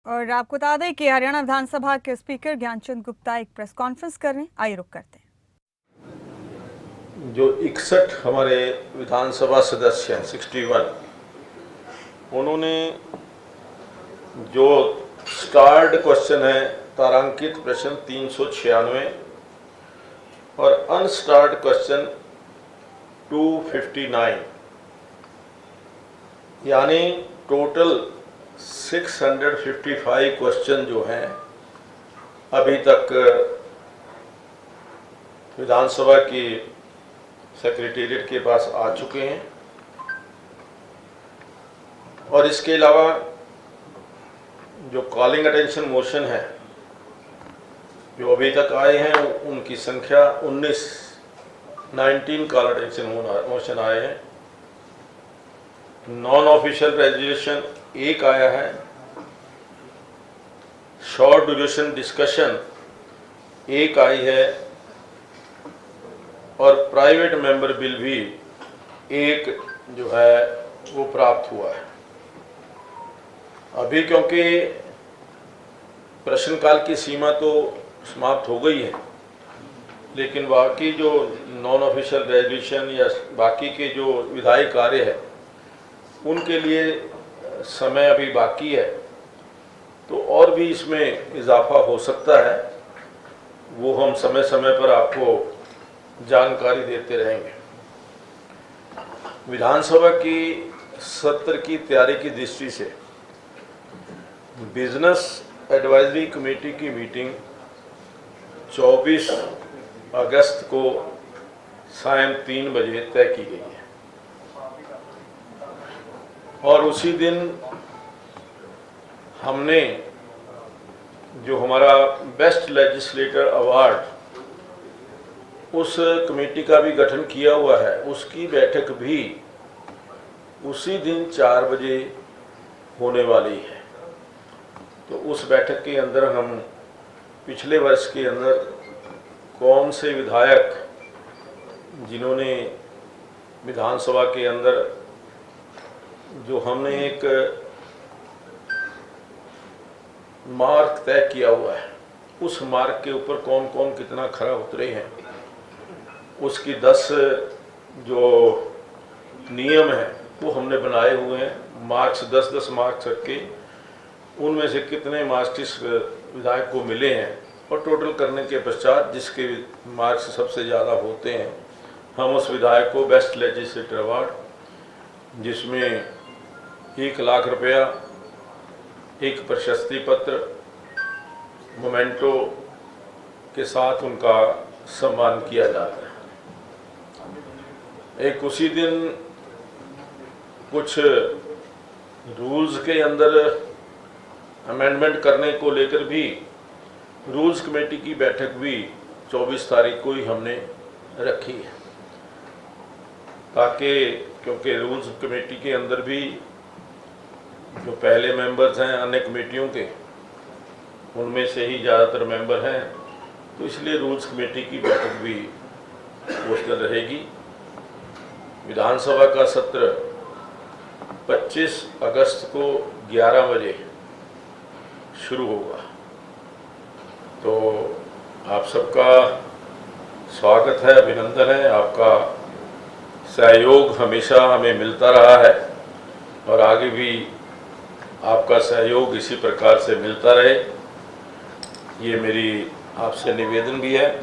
और आपको बता दें कि हरियाणा विधानसभा के स्पीकर ज्ञानचंद गुप्ता एक प्रेस कॉन्फ्रेंस कर रहे हैं। आइए रुक करते हैं। जो 61 हमारे विधानसभा सदस्य हैं 61, उन्होंने जो स्टार्ड क्वेश्चन है तारांकित प्रश्न 396 और अनस्टार्ड क्वेश्चन 259 यानी टोटल 655 क्वेश्चन जो हैं अभी तक विधानसभा की सेक्रेटेरिएट के पास आ चुके हैं। और इसके अलावा जो कॉलिंग अटेंशन मोशन है जो अभी तक आए हैं उनकी संख्या 19 कॉल अटेंशन मोशन आए हैं। नॉन ऑफिशियल रेजोल्यूशन 1 आया है। शॉर्ट ड्यूरेशन डिस्कशन 1 आई है और प्राइवेट मेंबर बिल भी 1 जो है वो प्राप्त हुआ है। अभी क्योंकि प्रश्नकाल की सीमा तो समाप्त हो गई है, लेकिन बाकी जो नॉन ऑफिशियल रेजोल्यूशन या बाकी के जो विधायी कार्य है उनके लिए समय अभी बाकी है, तो और भी इसमें इजाफा हो सकता है। वो हम समय समय पर आपको जानकारी देते रहेंगे। विधानसभा की सत्र की तैयारी की दृष्टि से बिजनेस एडवाइजरी कमेटी की मीटिंग 24 अगस्त को सायं 3 बजे तय की गई है और उसी दिन हमने जो हमारा बेस्ट लेजिस्लेटर अवार्ड उस कमेटी का भी गठन किया हुआ है, उसकी बैठक भी उसी दिन 4 बजे होने वाली है। तो उस बैठक के अंदर हम पिछले वर्ष के अंदर कौन से विधायक जिन्होंने विधानसभा के अंदर जो हमने एक मार्क तय किया हुआ है उस मार्क के ऊपर कौन कौन कितना खरा उतरे हैं, उसकी 10 जो नियम है वो हमने बनाए हुए हैं। मार्क्स 10-10 मार्क्स रख के उनमें से कितने मार्क्स किस विधायक को मिले हैं और टोटल करने के पश्चात जिसके मार्क्स सबसे ज़्यादा होते हैं हम उस विधायक को बेस्ट लेजिस्लेटर अवार्ड, जिसमें 1 लाख रुपया, एक प्रशस्ति पत्र, मोमेंटो के साथ उनका सम्मान किया जाता है। एक उसी दिन कुछ रूल्स के अंदर अमेंडमेंट करने को लेकर भी रूल्स कमेटी की बैठक भी 24 तारीख को ही हमने रखी है, ताकि क्योंकि रूल्स कमेटी के अंदर भी जो पहले मेंबर्स हैं अन्य कमेटियों के उनमें से ही ज़्यादातर मेंबर हैं, तो इसलिए रूल्स कमेटी की बैठक भी उस दिन रहेगी। विधानसभा का सत्र 25 अगस्त को 11 बजे शुरू होगा। तो आप सबका स्वागत है, अभिनंदन है। आपका सहयोग हमेशा हमें मिलता रहा है और आगे भी आपका सहयोग इसी प्रकार से मिलता रहे, ये मेरी आपसे निवेदन भी है।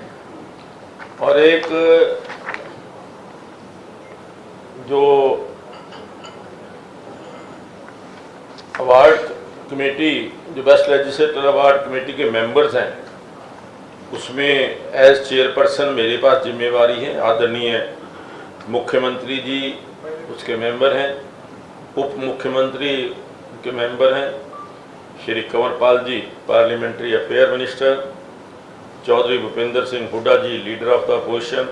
और एक जो अवार्ड कमेटी, जो बेस्ट लेजिस्लेटर अवार्ड कमेटी के मेंबर्स हैं, उसमें एज चेयरपर्सन मेरे पास जिम्मेवारी है। आदरणीय मुख्यमंत्री जी उसके मेंबर हैं, उप मुख्यमंत्री के मेंबर हैं, Shri Kanwarpal ji parliamentary affair minister, Chaudhary Bhupendra Singh Hooda ji leader of the opposition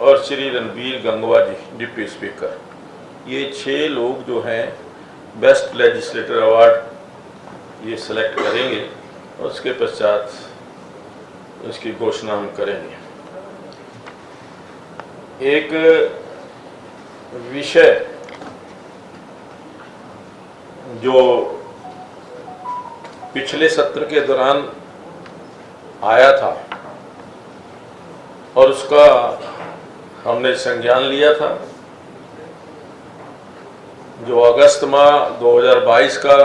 और श्री रणबीर गंगवा जी डिप्टी स्पीकर। ये 6 लोग जो हैं बेस्ट लेजिस्लेटर अवार्ड ये सिलेक्ट करेंगे और उसके पश्चात इसकी घोषणा हम करेंगे। एक विषय जो पिछले सत्र के दौरान आया था और उसका हमने संज्ञान लिया था। जो अगस्त माह 2022 का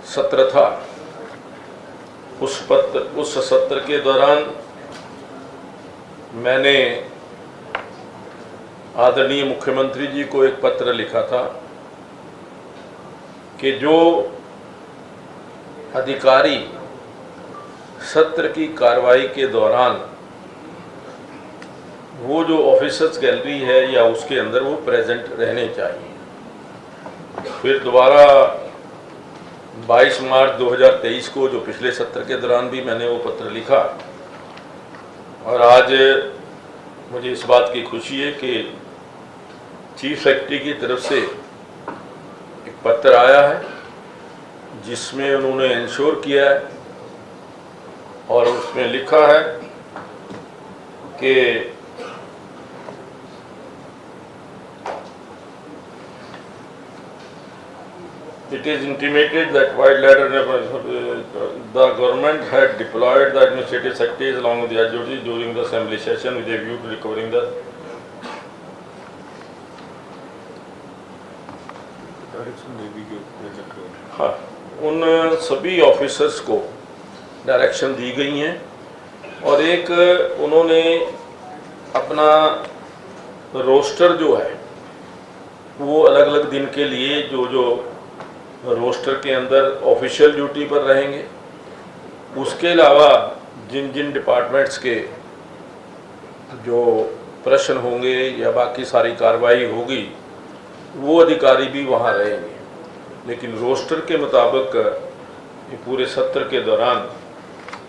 सत्र था, उस सत्र के दौरान मैंने आदरणीय मुख्यमंत्री जी को एक पत्र लिखा था कि जो अधिकारी सत्र की कार्रवाई के दौरान वो जो ऑफिसर्स गैलरी है या उसके अंदर वो प्रेजेंट रहने चाहिए। फिर दोबारा 22 मार्च 2023 को, जो पिछले सत्र के दौरान भी मैंने वो पत्र लिखा, और आज मुझे इस बात की खुशी है कि चीफ सेक्रेटरी की तरफ से एक पत्र आया है जिसमें उन्होंने इंश्योर किया है और उसमें लिखा है कि it is intimated that while the government had deployed the administrative secretaries along with the adjudicators during the assembly session with a view to recovering the हाँ, उन सभी ऑफिसर्स को डायरेक्शन दी गई हैं और एक उन्होंने अपना रोस्टर जो है वो अलग अलग दिन के लिए जो रोस्टर के अंदर ऑफिशियल ड्यूटी पर रहेंगे, उसके अलावा जिन जिन डिपार्टमेंट्स के जो प्रश्न होंगे या बाकी सारी कार्रवाई होगी वो अधिकारी भी वहाँ रहेंगे। लेकिन रोस्टर के मुताबिक ये पूरे सत्र के दौरान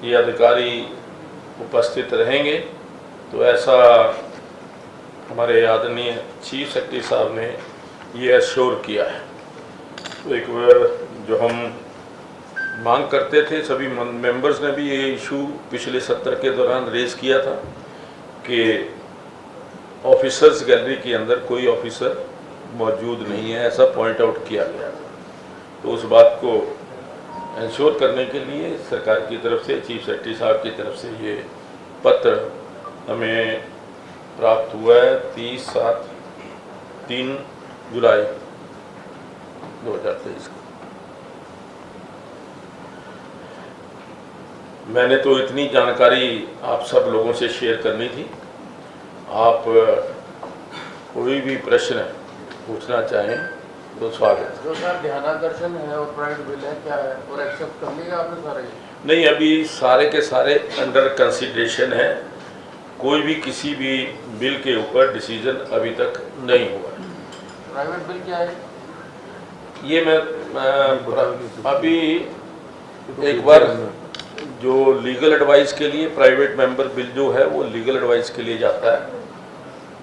ये अधिकारी उपस्थित रहेंगे। तो ऐसा हमारे आदरणीय चीफ सेक्रेटरी साहब ने ये एश्योर किया है। तो एक बार जो हम मांग करते थे, सभी मेंबर्स ने भी ये इशू पिछले सत्र के दौरान रेज किया था कि ऑफिसर्स गैलरी के अंदर कोई ऑफिसर मौजूद नहीं है, ऐसा पॉइंट आउट किया गया था। तो उस बात को इंश्योर करने के लिए सरकार की तरफ से, चीफ सेक्रेटरी साहब की तरफ से ये पत्र हमें प्राप्त हुआ है 3 जुलाई 2023 को। मैंने तो इतनी जानकारी आप सब लोगों से शेयर करनी थी। आप कोई भी प्रश्न पूछना चाहें तो स्वागत। जो सर ध्यानाकर्षण है और प्राइवेट बिल है, क्या है और एक्सेप्ट कर लिया आपने सारे? नहीं, अभी सारे के सारे अंडर कंसीडरेशन है। कोई भी किसी भी बिल के ऊपर डिसीजन अभी तक नहीं हुआ है। प्राइवेट बिल क्या है? ये मैं अभी एक बार जो लीगल एडवाइस के लिए प्राइवेट मेंबर बिल जो है वो लीगल एडवाइस के लिए जाता है,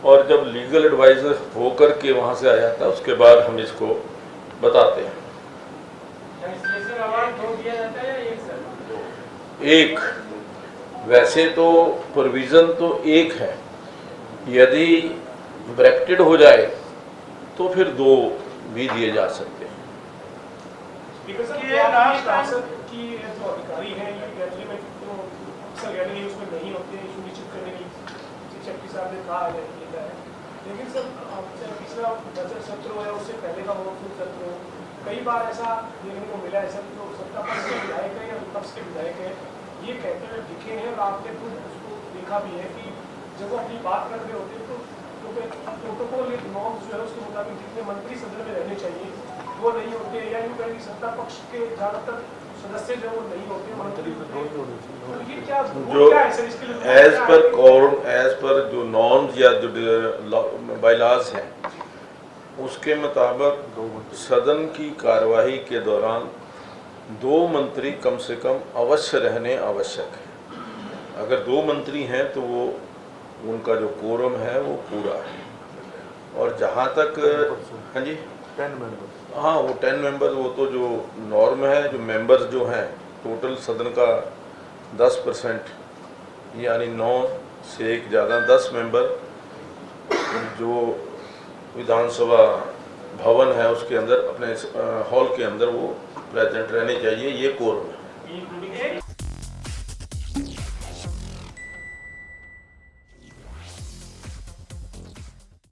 और जब लीगल एडवाइजर होकर के वहाँ से आ जाता है उसके बाद हम इसको बताते हैं। एक वैसे तो प्रोविज़न तो एक है, यदि ब्रैकेटेड हो जाए तो फिर 2 भी दिए जा सकते हैं। की जो अधिकारी हैं ये गैलरी में जो अक्सर गैलरी उसमें नहीं होते हैं, सुनिश्चित करने की चीफ सेक्रेटरी साहब ने कहा है। लेकिन सर पिछला बजट सत्र है, उससे पहले का मॉनसून सत्र हो, कई बार ऐसा देखने को मिला है सर, जो सत्ता पक्ष के विधायक है या विपक्ष के विधायक है ये कहते हुए दिखे हैं, और आपने खुद उसको देखा भी है कि जब वो अपनी बात कर रहे होते हैं तो प्रोटोकॉल या नॉर्म्स जो है उसके मुताबिक जितने मंत्री सदन में रहने चाहिए वो नहीं होते, या यूँ कहें कि सत्ता पक्ष के ज़्यादातर सदस्य जो वो नहीं होते, मंत्री तो ये क्या है सर इसके लिए? एज पर जो नॉर्म्स या जो बायलॉज हैं उसके मुताबिक सदन की कार्यवाही के दौरान 2 मंत्री कम से कम अवश्य रहने आवश्यक है। अगर 2 मंत्री हैं तो वो उनका जो कोरम है वो पूरा है। और जहाँ तक हाँ जी 10 मेंबर, हाँ वो 10 मेंबर, वो तो जो नॉर्म है, जो मेंबर्स जो हैं टोटल सदन का 10% यानी 9 से एक ज़्यादा 10 मेंबर जो विधानसभा भवन है उसके अंदर, अपने हॉल के अंदर वो प्रेजेंट रहने चाहिए, ये कोर में। इंक्लूडिंग